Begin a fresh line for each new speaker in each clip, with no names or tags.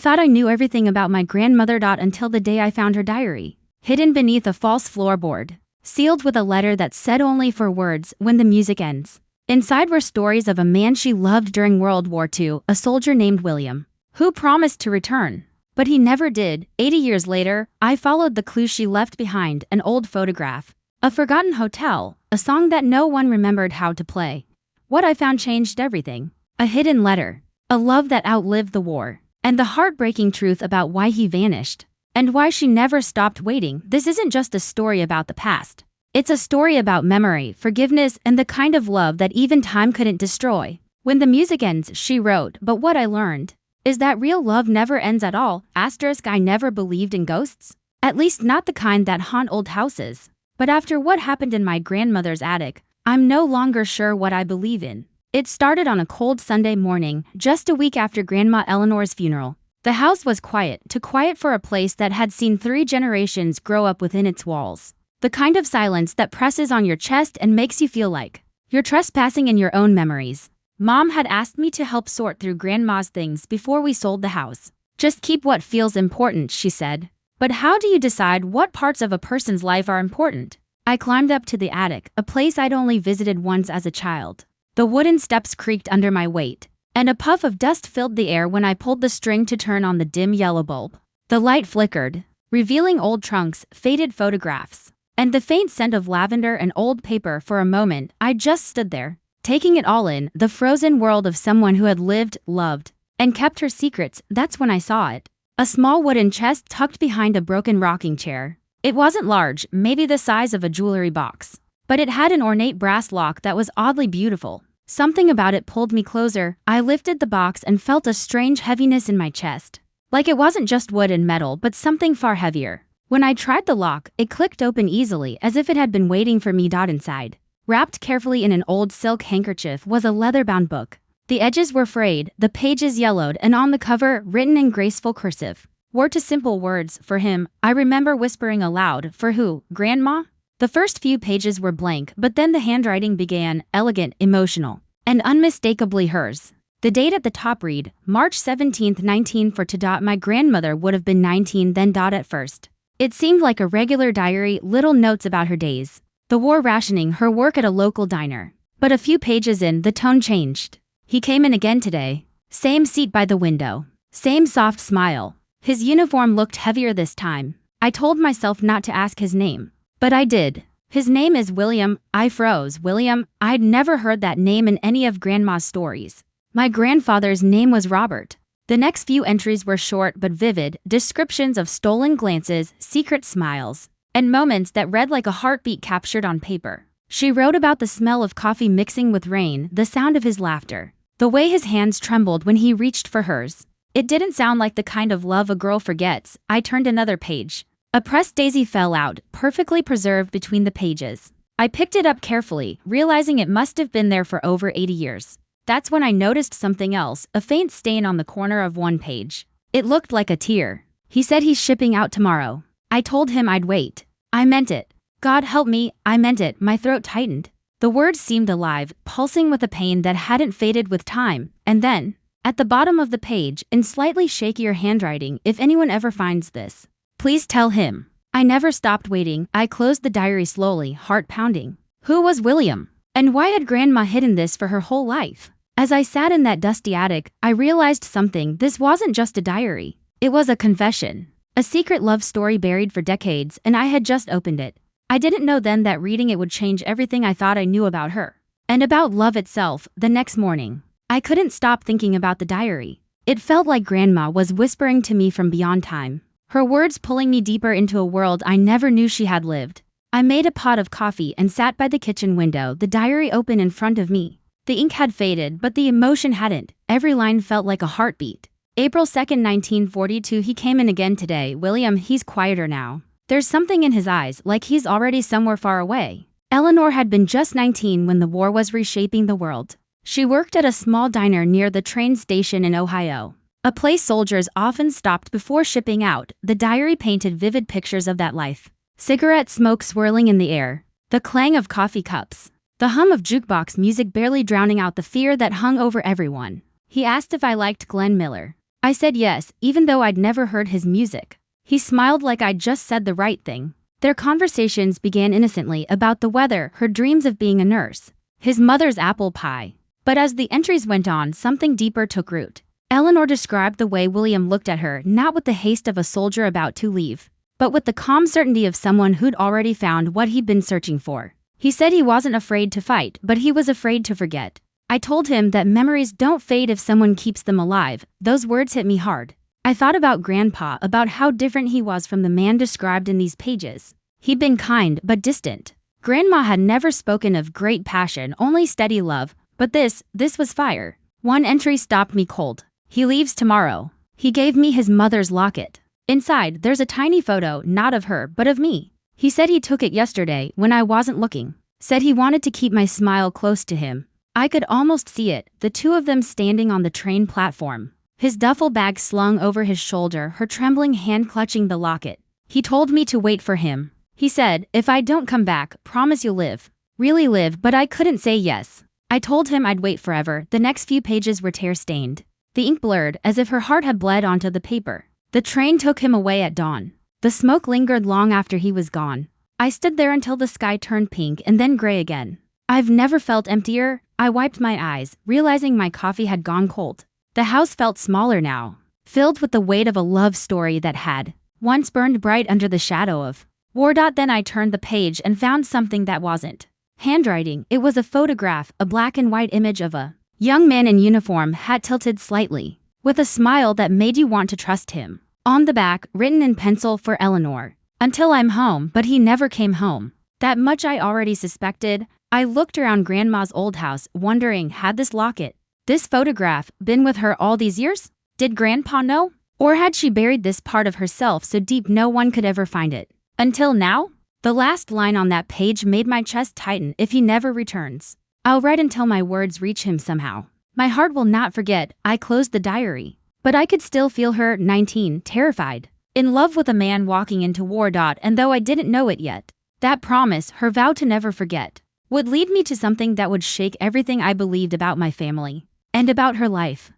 thought I knew everything about my grandmother. Until the day I found her diary, hidden beneath a false floorboard, sealed with a letter that said only 4 words: when the music ends. Inside were stories of a man she loved during World War II, a soldier named William, who promised to return. But he never did. 80 years later, I followed the clues she left behind: an old photograph, a forgotten hotel, a song that no one remembered how to play. What I found changed everything. A hidden letter, a love that outlived the war, and the heartbreaking truth about why he vanished, and why she never stopped waiting. This isn't just a story about the past. It's a story about memory, forgiveness, and the kind of love that even time couldn't destroy. When the music ends, she wrote, but what I learned is that real love never ends at all. I never believed in ghosts. At least not the kind that haunt old houses. But after what happened in my grandmother's attic, I'm no longer sure what I believe in. It started on a cold Sunday morning, just a week after Grandma Eleanor's funeral. The house was quiet, too quiet for a place that had seen 3 generations grow up within its walls. The kind of silence that presses on your chest and makes you feel like you're trespassing in your own memories. Mom had asked me to help sort through Grandma's things before we sold the house. Just keep what feels important, she said. But how do you decide what parts of a person's life are important? I climbed up to the attic, a place I'd only visited once as a child. The wooden steps creaked under my weight, and a puff of dust filled the air when I pulled the string to turn on the dim yellow bulb. The light flickered, revealing old trunks, faded photographs, and the faint scent of lavender and old paper. For a moment, I just stood there, taking it all in, the frozen world of someone who had lived, loved, and kept her secrets. That's when I saw it. A small wooden chest tucked behind a broken rocking chair. It wasn't large, maybe the size of a jewelry box, but it had an ornate brass lock that was oddly beautiful. Something about it pulled me closer. I lifted the box and felt a strange heaviness in my chest. Like it wasn't just wood and metal, but something far heavier. When I tried the lock, it clicked open easily, as if it had been waiting for me. Inside, wrapped carefully in an old silk handkerchief, was a leather-bound book. The edges were frayed, the pages yellowed, and on the cover, written in graceful cursive, were 2 simple words: for him. I remember whispering aloud, for who, Grandma? The first few pages were blank, but then the handwriting began, elegant, emotional, and unmistakably hers. The date at the top read, March 17, 1942. My grandmother would have been 19 then. At first, it seemed like a regular diary, little notes about her days, the war rationing, her work at a local diner. But a few pages in, the tone changed. He came in again today. Same seat by the window. Same soft smile. His uniform looked heavier this time. I told myself not to ask his name, but I did. His name is William. I froze. William? I'd never heard that name in any of Grandma's stories. My grandfather's name was Robert. The next few entries were short but vivid, descriptions of stolen glances, secret smiles, and moments that read like a heartbeat captured on paper. She wrote about the smell of coffee mixing with rain, the sound of his laughter, the way his hands trembled when he reached for hers. It didn't sound like the kind of love a girl forgets. I turned another page. A pressed daisy fell out, perfectly preserved between the pages. I picked it up carefully, realizing it must have been there for over 80 years. That's when I noticed something else, a faint stain on the corner of one page. It looked like a tear. He said he's shipping out tomorrow. I told him I'd wait. I meant it. God help me, I meant it. My throat tightened. The words seemed alive, pulsing with a pain that hadn't faded with time. And then, at the bottom of the page, in slightly shakier handwriting, if anyone ever finds this, please tell him. I never stopped waiting. I closed the diary slowly, heart pounding. Who was William? And why had Grandma hidden this for her whole life? As I sat in that dusty attic, I realized something. This wasn't just a diary. It was a confession. A secret love story buried for decades, and I had just opened it. I didn't know then that reading it would change everything I thought I knew about her. And about love itself. The next morning, I couldn't stop thinking about the diary. It felt like Grandma was whispering to me from beyond time, her words pulling me deeper into a world I never knew she had lived. I made a pot of coffee and sat by the kitchen window, the diary open in front of me. The ink had faded, but the emotion hadn't. Every line felt like a heartbeat. April 2, 1942. He came in again today. William, he's quieter now. There's something in his eyes, like he's already somewhere far away. Eleanor had been just 19 when the war was reshaping the world. She worked at a small diner near the train station in Ohio, a place soldiers often stopped before shipping out. The diary painted vivid pictures of that life. Cigarette smoke swirling in the air, the clang of coffee cups, the hum of jukebox music barely drowning out the fear that hung over everyone. He asked if I liked Glenn Miller. I said yes, even though I'd never heard his music. He smiled like I'd just said the right thing. Their conversations began innocently about the weather, her dreams of being a nurse, his mother's apple pie. But as the entries went on, something deeper took root. Eleanor described the way William looked at her, not with the haste of a soldier about to leave, but with the calm certainty of someone who'd already found what he'd been searching for. He said he wasn't afraid to fight, but he was afraid to forget. I told him that memories don't fade if someone keeps them alive. Those words hit me hard. I thought about Grandpa, about how different he was from the man described in these pages. He'd been kind, but distant. Grandma had never spoken of great passion, only steady love, but this was fire. One entry stopped me cold. He leaves tomorrow. He gave me his mother's locket. Inside, there's a tiny photo, not of her, but of me. He said he took it yesterday, when I wasn't looking. Said he wanted to keep my smile close to him. I could almost see it, the two of them standing on the train platform. His duffel bag slung over his shoulder, her trembling hand clutching the locket. He told me to wait for him. He said, if I don't come back, promise you'll live. Really live, but I couldn't say yes. I told him I'd wait forever. The next few pages were tear-stained. The ink blurred, as if her heart had bled onto the paper. The train took him away at dawn. The smoke lingered long after he was gone. I stood there until the sky turned pink and then gray again. I've never felt emptier. I wiped my eyes, realizing my coffee had gone cold. The house felt smaller now, filled with the weight of a love story that had once burned bright under the shadow of war. Then I turned the page and found something that wasn't handwriting. It was a photograph, a black and white image of a young man in uniform, hat tilted slightly, with a smile that made you want to trust him. On the back, written in pencil for Eleanor, until I'm home, but he never came home. That much I already suspected. I looked around Grandma's old house, wondering, had this locket, this photograph, been with her all these years? Did Grandpa know? Or had she buried this part of herself so deep no one could ever find it? Until now? The last line on that page made my chest tighten. If he never returns, I'll write until my words reach him somehow. My heart will not forget. I closed the diary. But I could still feel her, 19, terrified, in love with a man walking into war. And though I didn't know it yet, that promise, her vow to never forget, would lead me to something that would shake everything I believed about my family and about her life.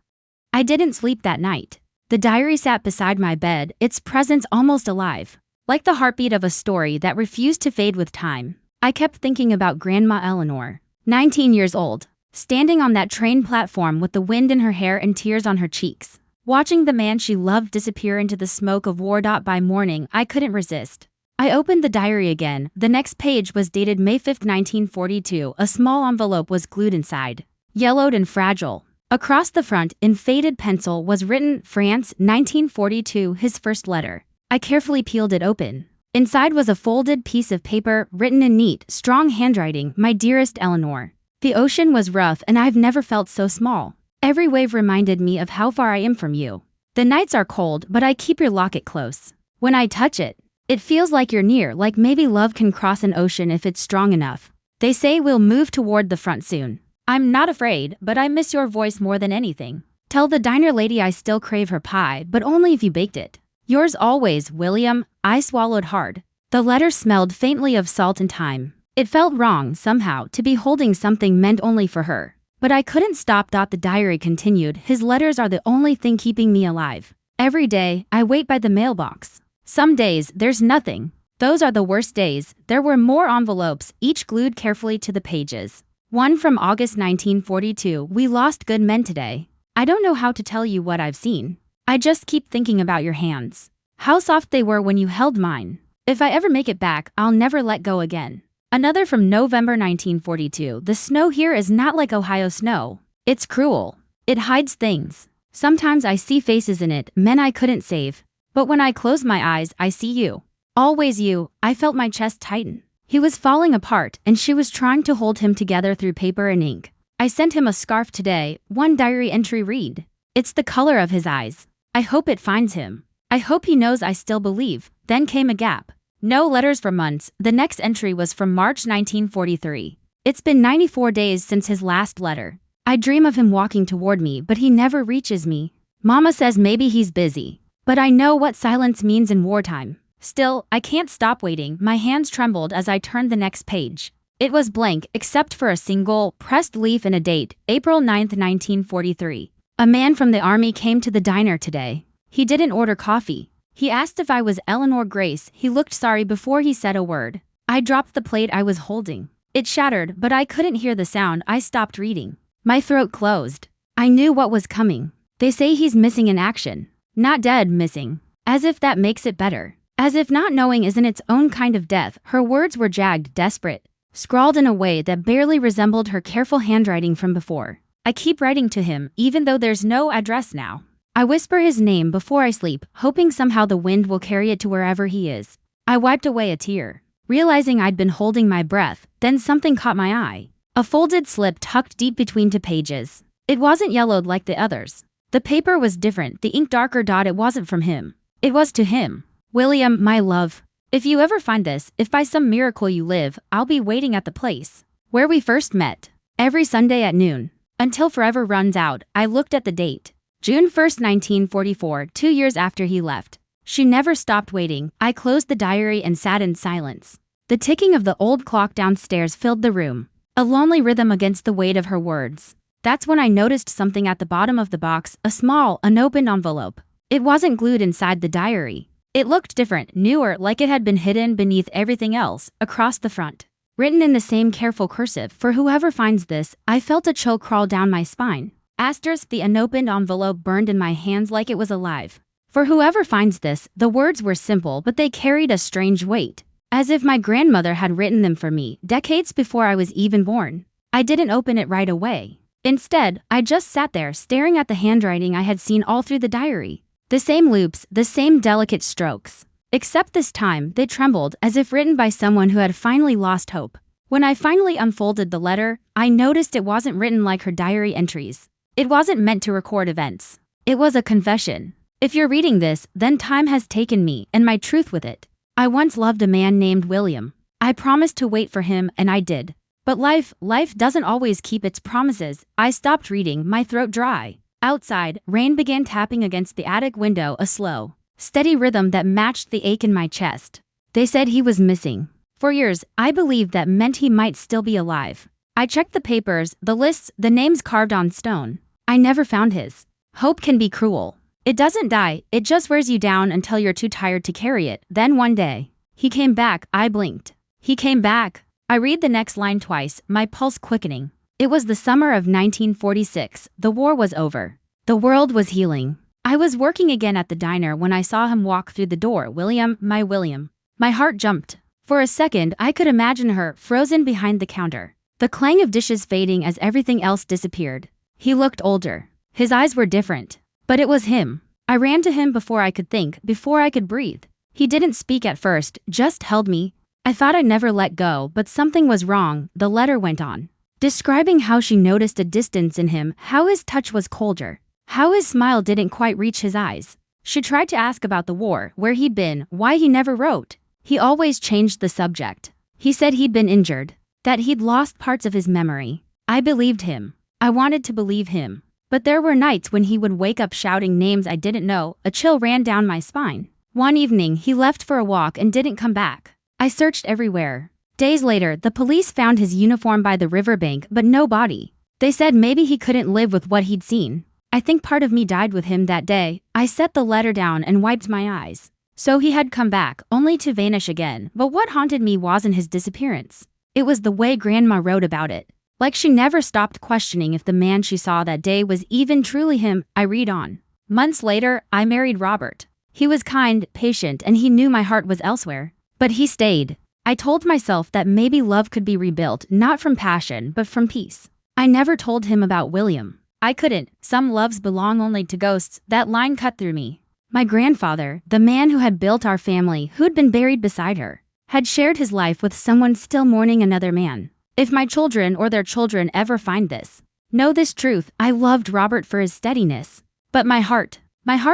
I didn't sleep that night. The diary sat beside my bed, its presence almost alive, like the heartbeat of a story that refused to fade with time. I kept thinking about Grandma Eleanor, 19 years old, standing on that train platform with the wind in her hair and tears on her cheeks, watching the man she loved disappear into the smoke of war. By morning, I couldn't resist. I opened the diary again. The next page was dated May 5, 1942. A small envelope was glued inside, yellowed and fragile. Across the front, in faded pencil, was written, France, 1942, his first letter. I carefully peeled it open. Inside was a folded piece of paper, written in neat, strong handwriting, my dearest Eleanor. The ocean was rough and I've never felt so small. Every wave reminded me of how far I am from you. The nights are cold, but I keep your locket close. When I touch it, it feels like you're near, like maybe love can cross an ocean if it's strong enough. They say we'll move toward the front soon. I'm not afraid, but I miss your voice more than anything. Tell the diner lady I still crave her pie, but only if you baked it. Yours always, William. I swallowed hard. The letter smelled faintly of salt and thyme. It felt wrong, somehow, to be holding something meant only for her. But I couldn't stop. The diary continued. His letters are the only thing keeping me alive. Every day, I wait by the mailbox. Some days, there's nothing. Those are the worst days. There were more envelopes, each glued carefully to the pages. One from August 1942. We lost good men today. I don't know how to tell you what I've seen. I just keep thinking about your hands. How soft they were when you held mine. If I ever make it back, I'll never let go again. Another from November 1942. The snow here is not like Ohio snow. It's cruel. It hides things. Sometimes I see faces in it, men I couldn't save. But when I close my eyes, I see you. Always you. I felt my chest tighten. He was falling apart, and she was trying to hold him together through paper and ink. I sent him a scarf today. One diary entry read, "It's the color of his eyes. I hope it finds him. I hope he knows I still believe." Then came a gap. No letters for months. The next entry was from March 1943. It's been 94 days since his last letter. I dream of him walking toward me, but he never reaches me. Mama says maybe he's busy. But I know what silence means in wartime. Still, I can't stop waiting. My hands trembled as I turned the next page. It was blank, except for a single, pressed leaf and a date, April 9, 1943. A man from the army came to the diner today. He didn't order coffee. He asked if I was Eleanor Grace. He looked sorry before he said a word. I dropped the plate I was holding. It shattered, but I couldn't hear the sound. I stopped reading. My throat closed. I knew what was coming. They say he's missing in action. Not dead, missing. As if that makes it better. As if not knowing isn't its own kind of death. Her words were jagged, desperate, scrawled in a way that barely resembled her careful handwriting from before. I keep writing to him, even though there's no address now. I whisper his name before I sleep, hoping somehow the wind will carry it to wherever he is. I wiped away a tear, realizing I'd been holding my breath. Then something caught my eye. A folded slip tucked deep between two pages. It wasn't yellowed like the others. The paper was different, the ink darker. It wasn't from him. It was to him. William, my love. If you ever find this, if by some miracle you live, I'll be waiting at the place where we first met. Every Sunday at noon. Until forever runs out. I looked at the date. June 1st, 1944, 2 years after he left. She never stopped waiting. I closed the diary and sat in silence. The ticking of the old clock downstairs filled the room, a lonely rhythm against the weight of her words. That's when I noticed something at the bottom of the box, a small, unopened envelope. It wasn't glued inside the diary. It looked different, newer, like it had been hidden beneath everything else, across the front. Written in the same careful cursive, for whoever finds this. I felt a chill crawl down my spine. Asterisk, the unopened envelope burned in my hands like it was alive. For whoever finds this. The words were simple, but they carried a strange weight. As if my grandmother had written them for me, decades before I was even born. I didn't open it right away. Instead, I just sat there, staring at the handwriting I had seen all through the diary. The same loops, the same delicate strokes. Except this time, they trembled, as if written by someone who had finally lost hope. When I finally unfolded the letter, I noticed it wasn't written like her diary entries. It wasn't meant to record events. It was a confession. If you're reading this, then time has taken me, and my truth with it. I once loved a man named William. I promised to wait for him, and I did. But life doesn't always keep its promises. I stopped reading, my throat dry. Outside, rain began tapping against the attic window, a slow, steady rhythm that matched the ache in my chest. They said he was missing. For years, I believed that meant he might still be alive. I checked the papers, the lists, the names carved on stone. I never found his. Hope can be cruel. It doesn't die, it just wears you down until you're too tired to carry it. Then one day, he came back. I blinked. He came back. I read the next line twice, my pulse quickening. It was the summer of 1946. The war was over. The world was healing. I was working again at the diner when I saw him walk through the door. William, my William. My heart jumped. For a second, I could imagine her, frozen behind the counter. The clang of dishes fading as everything else disappeared. He looked older. His eyes were different. But it was him. I ran to him before I could think, before I could breathe. He didn't speak at first, just held me. I thought I'd never let go, but something was wrong. The letter went on, describing how she noticed a distance in him, how his touch was colder, how his smile didn't quite reach his eyes. She tried to ask about the war, where he'd been, why he never wrote. He always changed the subject. He said he'd been injured, that he'd lost parts of his memory. I believed him. I wanted to believe him. But there were nights when he would wake up shouting names I didn't know. A chill ran down my spine. One evening, he left for a walk and didn't come back. I searched everywhere. Days later, the police found his uniform by the riverbank, but no body. They said maybe he couldn't live with what he'd seen. I think part of me died with him that day. I set the letter down and wiped my eyes. So he had come back, only to vanish again. But what haunted me wasn't his disappearance. It was the way Grandma wrote about it. Like she never stopped questioning if the man she saw that day was even truly him. I read on. Months later, I married Robert. He was kind, patient, and he knew my heart was elsewhere. But he stayed. I told myself that maybe love could be rebuilt, not from passion, but from peace. I never told him about William. I couldn't. Some loves belong only to ghosts. That line cut through me. My grandfather, the man who had built our family, who'd been buried beside her, had shared his life with someone still mourning another man. If my children or their children ever find this, know this truth. I loved Robert for his steadiness. But my heart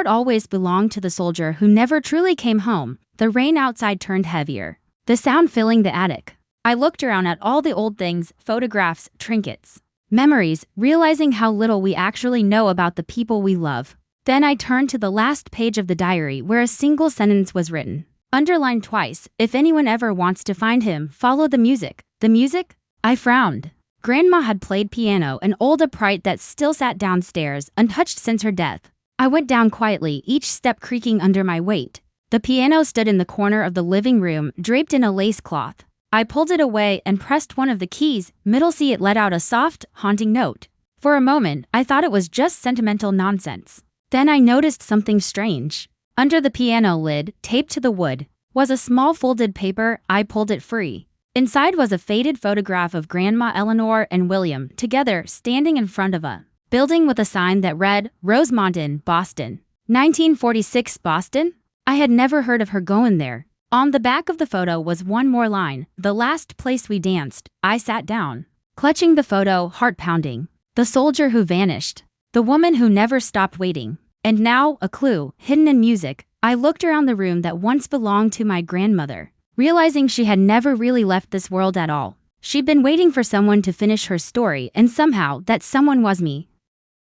always belonged to the soldier who never truly came home. The rain outside turned heavier, the sound filling the attic. I looked around at all the old things, photographs, trinkets, memories, realizing how little we actually know about the people we love. Then I turned to the last page of the diary where a single sentence was written, underlined twice. If anyone ever wants to find him, follow the music. The music? I frowned. Grandma had played piano, an old upright that still sat downstairs, untouched since her death. I went down quietly, each step creaking under my weight. The piano stood in the corner of the living room, draped in a lace cloth. I pulled it away and pressed one of the keys. Middle C. It let out a soft, haunting note. For a moment, I thought it was just sentimental nonsense. Then I noticed something strange. Under the piano lid, taped to the wood, was a small folded paper. I pulled it free. Inside was a faded photograph of Grandma Eleanor and William together standing in front of a building with a sign that read, Rosemont, Boston. 1946 Boston? I had never heard of her going there. On the back of the photo was one more line, the last place we danced. I sat down, clutching the photo, heart pounding. The soldier who vanished. The woman who never stopped waiting. And now, a clue, hidden in music. I looked around the room that once belonged to my grandmother, realizing she had never really left this world at all. She'd been waiting for someone to finish her story, and somehow, that someone was me.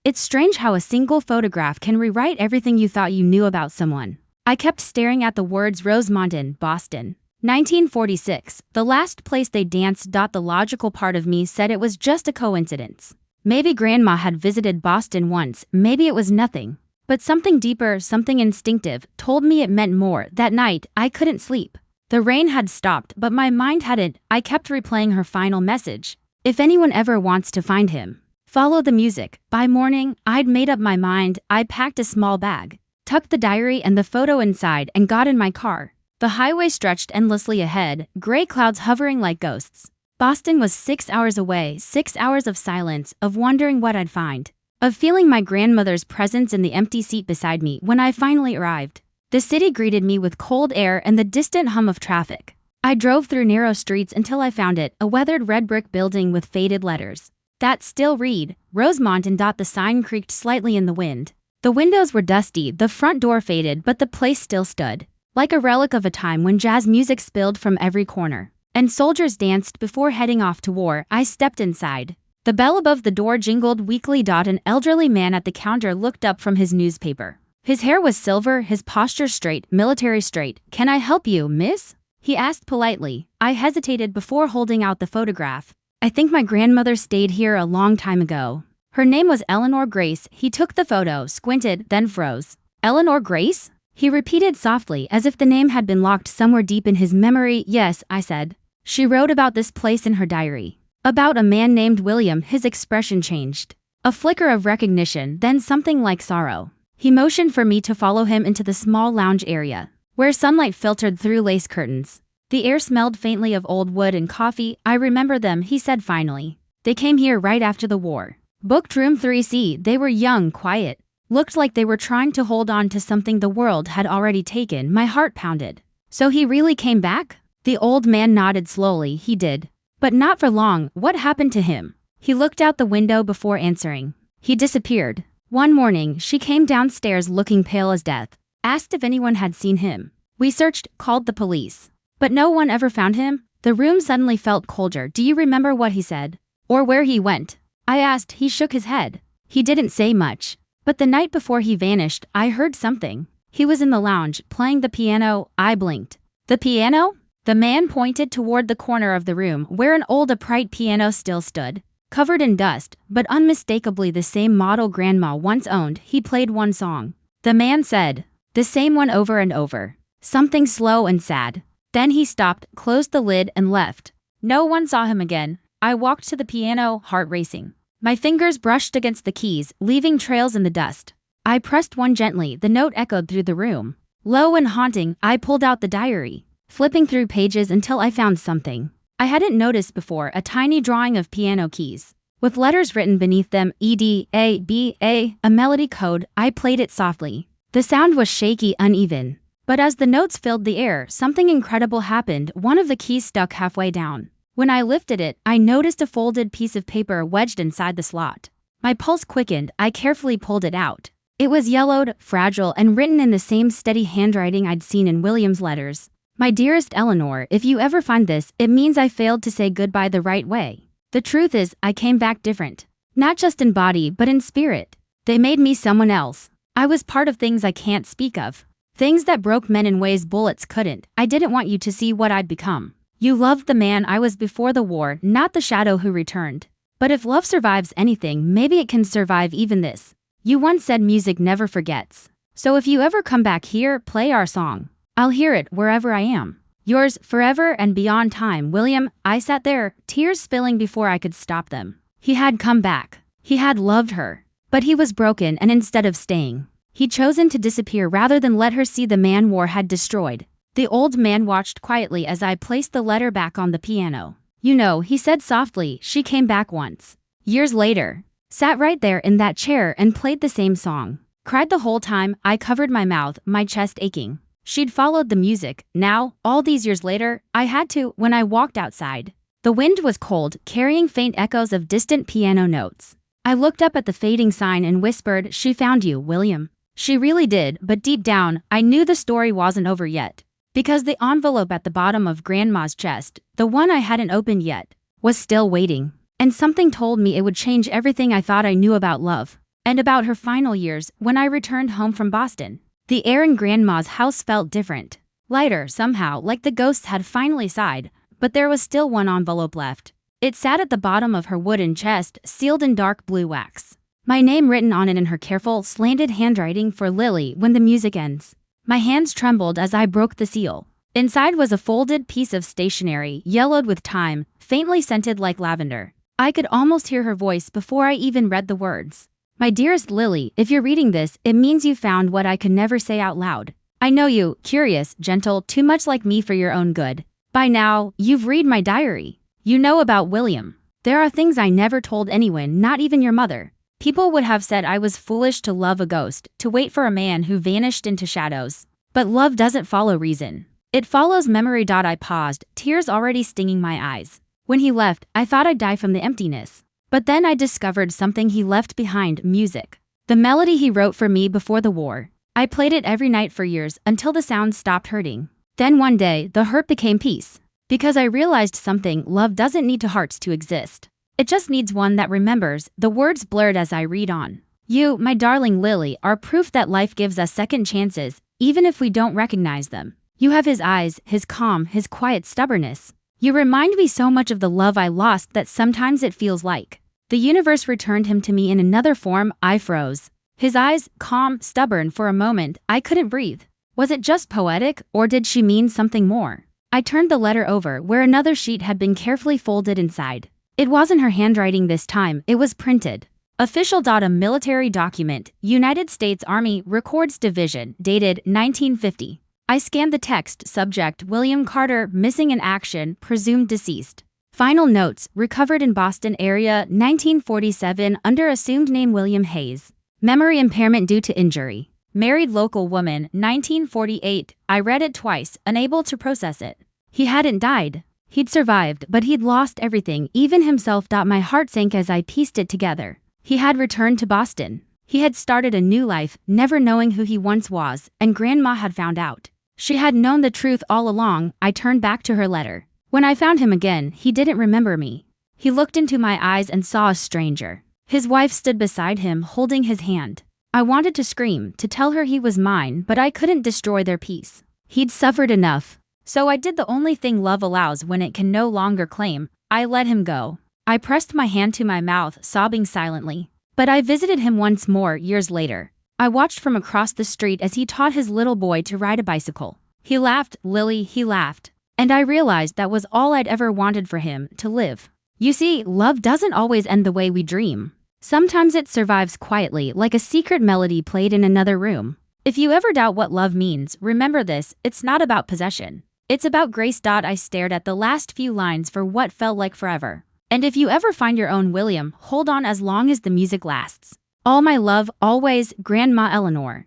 It's strange how a single photograph can rewrite everything you thought you knew about someone. I kept staring at the words Rosemont, Boston. 1946, the last place they danced. The logical part of me said it was just a coincidence. Maybe Grandma had visited Boston once, maybe it was nothing. But something deeper, something instinctive, told me it meant more. That night, I couldn't sleep. The rain had stopped, but my mind hadn't. I kept replaying her final message. If anyone ever wants to find him, follow the music. By morning, I'd made up my mind. I packed a small bag, tucked the diary and the photo inside, and got in my car. The highway stretched endlessly ahead, gray clouds hovering like ghosts. Boston was 6 hours away, 6 hours of silence, of wondering what I'd find, of feeling my grandmother's presence in the empty seat beside me when I finally arrived. The city greeted me with cold air and the distant hum of traffic. I drove through narrow streets until I found it, a weathered red brick building with faded letters that still read, Rosemont. The sign creaked slightly in the wind. The windows were dusty, the front door faded, but the place still stood, like a relic of a time when jazz music spilled from every corner, and soldiers danced before heading off to war. I stepped inside. The bell above the door jingled weakly. An elderly man at the counter looked up from his newspaper. His hair was silver, his posture straight, military straight. Can I help you, miss? He asked politely. I hesitated before holding out the photograph. I think my grandmother stayed here a long time ago. Her name was Eleanor Grace. He took the photo, squinted, then froze. Eleanor Grace? He repeated softly, as if the name had been locked somewhere deep in his memory. Yes, I said. She wrote about this place in her diary. About a man named William. His expression changed. A flicker of recognition, then something like sorrow. He motioned for me to follow him into the small lounge area, where sunlight filtered through lace curtains. The air smelled faintly of old wood and coffee. I remember them, he said finally. They came here right after the war. Booked room 3C. They were young, quiet. Looked like they were trying to hold on to something the world had already taken. My heart pounded. So he really came back? The old man nodded slowly. He did. But not for long. What happened to him? He looked out the window before answering. He disappeared. One morning, she came downstairs looking pale as death. Asked if anyone had seen him. We searched, called the police. But no one ever found him. The room suddenly felt colder. Do you remember what he said? Or where he went? I asked. He shook his head. He didn't say much. But the night before he vanished, I heard something. He was in the lounge, playing the piano. I blinked. The piano? The man pointed toward the corner of the room where an old upright piano still stood, covered in dust, but unmistakably the same model Grandma once owned. He played one song. The man said, the same one over and over. Something slow and sad. Then he stopped, closed the lid, and left. No one saw him again. I walked to the piano, heart racing. My fingers brushed against the keys, leaving trails in the dust. I pressed one gently. The note echoed through the room. Low and haunting, I pulled out the diary, flipping through pages until I found something I hadn't noticed before, a tiny drawing of piano keys, with letters written beneath them, E, D, A, B, A, a melody code. I played it softly. The sound was shaky, uneven. But as the notes filled the air, something incredible happened. One of the keys stuck halfway down. When I lifted it, I noticed a folded piece of paper wedged inside the slot. My pulse quickened. I carefully pulled it out. It was yellowed, fragile, and written in the same steady handwriting I'd seen in William's letters. My dearest Eleanor, if you ever find this, it means I failed to say goodbye the right way. The truth is, I came back different. Not just in body, but in spirit. They made me someone else. I was part of things I can't speak of. Things that broke men in ways bullets couldn't. I didn't want you to see what I'd become. You loved the man I was before the war, not the shadow who returned. But if love survives anything, maybe it can survive even this. You once said music never forgets. So if you ever come back here, play our song. I'll hear it wherever I am. Yours, forever and beyond time, William. I sat there, tears spilling before I could stop them. He had come back. He had loved her. But he was broken, and instead of staying, he'd chosen to disappear rather than let her see the man war had destroyed. The old man watched quietly as I placed the letter back on the piano. You know, he said softly, she came back once. Years later. Sat right there in that chair and played the same song. Cried the whole time. I covered my mouth, my chest aching. She'd followed the music. Now, all these years later, I had to when I walked outside. The wind was cold, carrying faint echoes of distant piano notes. I looked up at the fading sign and whispered, she found you, William. She really did, but deep down, I knew the story wasn't over yet. Because the envelope at the bottom of Grandma's chest, the one I hadn't opened yet, was still waiting. And something told me it would change everything I thought I knew about love. And about her final years when I returned home from Boston. The air in Grandma's house felt different. Lighter, somehow, like the ghosts had finally sighed. But there was still one envelope left. It sat at the bottom of her wooden chest, sealed in dark blue wax. My name written on it in her careful, slanted handwriting for Lily when the music ends. My hands trembled as I broke the seal. Inside was a folded piece of stationery, yellowed with time, faintly scented like lavender. I could almost hear her voice before I even read the words. My dearest Lily, if you're reading this, it means you found what I could never say out loud. I know you, curious, gentle, too much like me for your own good. By now, you've read my diary. You know about William. There are things I never told anyone, not even your mother. People would have said I was foolish to love a ghost, to wait for a man who vanished into shadows. But love doesn't follow reason. It follows memory. I paused, tears already stinging my eyes. When he left, I thought I'd die from the emptiness. But then I discovered something he left behind, music. The melody he wrote for me before the war. I played it every night for years until the sound stopped hurting. Then one day, the hurt became peace. Because I realized something, love doesn't need two hearts to exist. It just needs one that remembers. The words blurred as I read on. You, my darling Lily, are proof that life gives us second chances, even if we don't recognize them. You have his eyes, his calm, his quiet stubbornness. You remind me so much of the love I lost that sometimes it feels like the universe returned him to me in another form. I froze. His eyes, calm, stubborn. For a moment, I couldn't breathe. Was it just poetic, or did she mean something more? I turned the letter over where another sheet had been carefully folded inside. It wasn't her handwriting this time, it was printed. Official. A military document, United States Army Records Division, dated 1950. I scanned the text. Subject, William Carter, missing in action, presumed deceased. Final notes, recovered in Boston area, 1947, under assumed name William Hayes. Memory impairment due to injury. Married local woman, 1948. I read it twice, unable to process it. He hadn't died. He'd survived, but he'd lost everything, even himself. My heart sank as I pieced it together. He had returned to Boston. He had started a new life, never knowing who he once was, and Grandma had found out. She had known the truth all along. I turned back to her letter. When I found him again, he didn't remember me. He looked into my eyes and saw a stranger. His wife stood beside him, holding his hand. I wanted to scream, to tell her he was mine, but I couldn't destroy their peace. He'd suffered enough. So I did the only thing love allows when it can no longer claim. I let him go. I pressed my hand to my mouth, sobbing silently. But I visited him once more years later. I watched from across the street as he taught his little boy to ride a bicycle. He laughed, Lily, he laughed. And I realized that was all I'd ever wanted for him, to live. You see, love doesn't always end the way we dream. Sometimes it survives quietly, like a secret melody played in another room. If you ever doubt what love means, remember this, it's not about possession. It's about grace. I stared at the last few lines for what felt like forever. And if you ever find your own William, hold on as long as the music lasts. All my love, always, Grandma Eleanor.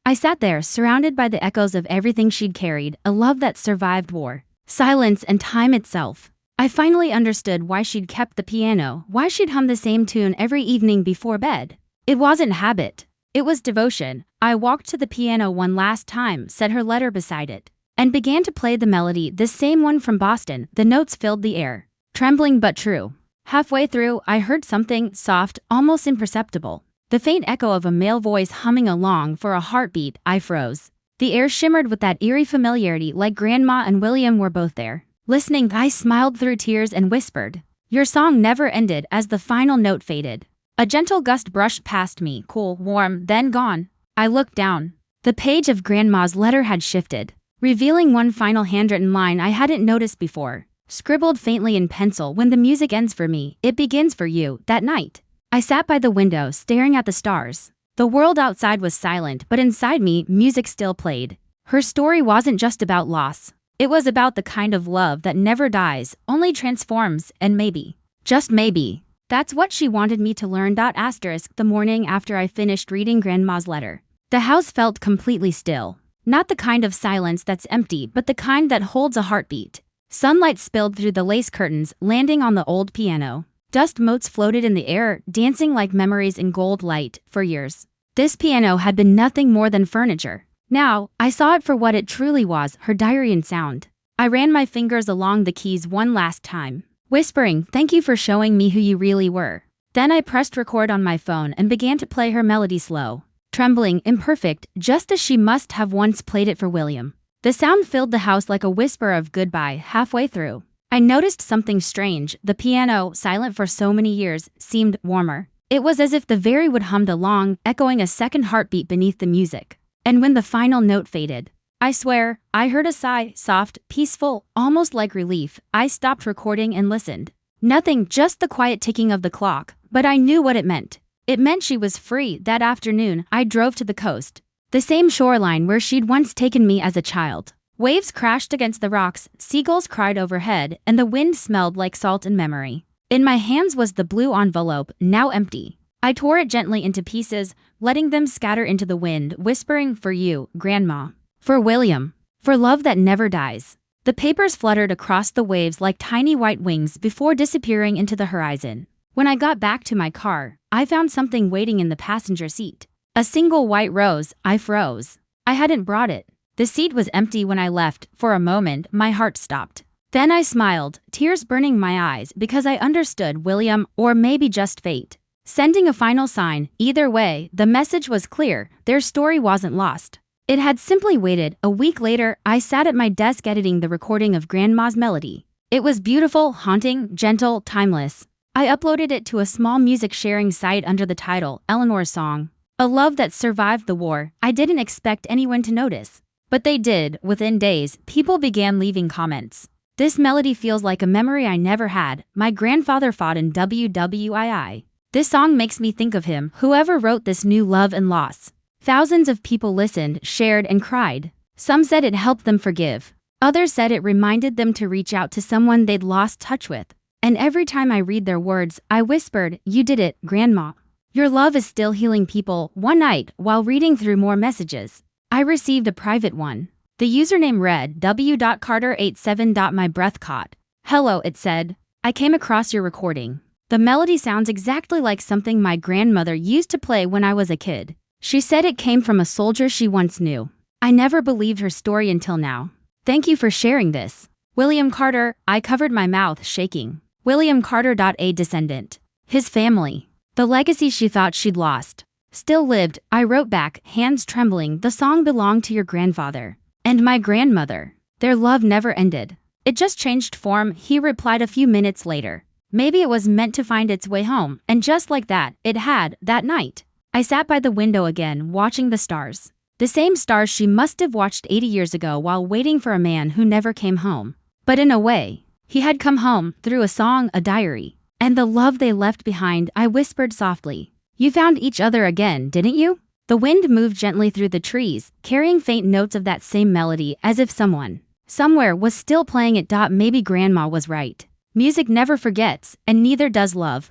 I sat there, surrounded by the echoes of everything she'd carried, a love that survived war, silence, and time itself. I finally understood why she'd kept the piano, why she'd hum the same tune every evening before bed. It wasn't habit. It was devotion. I walked to the piano one last time, set her letter beside it, and began to play the melody, the same one from Boston. The notes filled the air, trembling but true. Halfway through, I heard something soft, almost imperceptible. The faint echo of a male voice humming along. For a heartbeat, I froze. The air shimmered with that eerie familiarity, like Grandma and William were both there. Listening, I smiled through tears and whispered, Your song never ended as the final note faded. A gentle gust brushed past me, cool, warm, then gone. I looked down. The page of Grandma's letter had shifted, revealing one final handwritten line I hadn't noticed before. Scribbled faintly in pencil, when the music ends for me, it begins for you, that night. I sat by the window, staring at the stars. The world outside was silent, but inside me, music still played. Her story wasn't just about loss. It was about the kind of love that never dies, only transforms, and maybe, just maybe, that's what she wanted me to learn. The morning after I finished reading Grandma's letter, the house felt completely still. Not the kind of silence that's empty, but the kind that holds a heartbeat. Sunlight spilled through the lace curtains, landing on the old piano. Dust motes floated in the air, dancing like memories in gold light. For years, this piano had been nothing more than furniture. Now, I saw it for what it truly was, her diary in sound. I ran my fingers along the keys one last time, whispering, "Thank you for showing me who you really were." Then I pressed record on my phone and began to play her melody slow, trembling, imperfect, just as she must have once played it for William. The sound filled the house like a whisper of goodbye. Halfway through, I noticed something strange. The piano, silent for so many years, seemed warmer. It was as if the very wood hummed along, echoing a second heartbeat beneath the music. And when the final note faded, I swear, I heard a sigh, soft, peaceful, almost like relief. I stopped recording and listened. Nothing, just the quiet ticking of the clock, but I knew what it meant. It meant she was free. That afternoon, I drove to the coast. The same shoreline where she'd once taken me as a child. Waves crashed against the rocks, seagulls cried overhead, and the wind smelled like salt and memory. In my hands was the blue envelope, now empty. I tore it gently into pieces, letting them scatter into the wind, whispering, "For you, Grandma. For William. For love that never dies." The papers fluttered across the waves like tiny white wings before disappearing into the horizon. When I got back to my car, I found something waiting in the passenger seat. A single white rose. I froze. I hadn't brought it. The seat was empty when I left. For a moment, my heart stopped. Then I smiled, tears burning my eyes, because I understood William, or maybe just fate, sending a final sign. Either way, the message was clear. Their story wasn't lost. It had simply waited. A week later, I sat at my desk editing the recording of Grandma's melody. It was beautiful, haunting, gentle, timeless. I uploaded it to a small music sharing site under the title, Eleanor's Song. A love that survived the war. I didn't expect anyone to notice, but they did. Within days, people began leaving comments. "This melody feels like a memory I never had. My grandfather fought in WWII. This song makes me think of him. Whoever wrote this knew love and loss." Thousands of people listened, shared, and cried. Some said it helped them forgive. Others said it reminded them to reach out to someone they'd lost touch with. And every time I read their words, I whispered, "You did it, Grandma. Your love is still healing people." One night, while reading through more messages, I received a private one. The username read, "W.Carter87. My breath caught. Hello," it said. "I came across your recording. The melody sounds exactly like something my grandmother used to play when I was a kid. She said it came from a soldier she once knew. I never believed her story until now. Thank you for sharing this. William Carter." I covered my mouth, shaking. William Carter. A descendant. His family. The legacy she thought she'd lost still lived. I wrote back, hands trembling, "The song belonged to your grandfather and my grandmother. Their love never ended. It just changed form." He replied a few minutes later. "Maybe it was meant to find its way home." And just like that, it had. That night, I sat by the window again, watching the stars. The same stars she must have watched 80 years ago while waiting for a man who never came home. But in a way, he had come home, through a song, a diary, and the love they left behind. I whispered softly, "You found each other again, didn't you?" The wind moved gently through the trees, carrying faint notes of that same melody, as if someone, somewhere, was still playing it. Maybe Grandma was right. Music never forgets, and neither does love.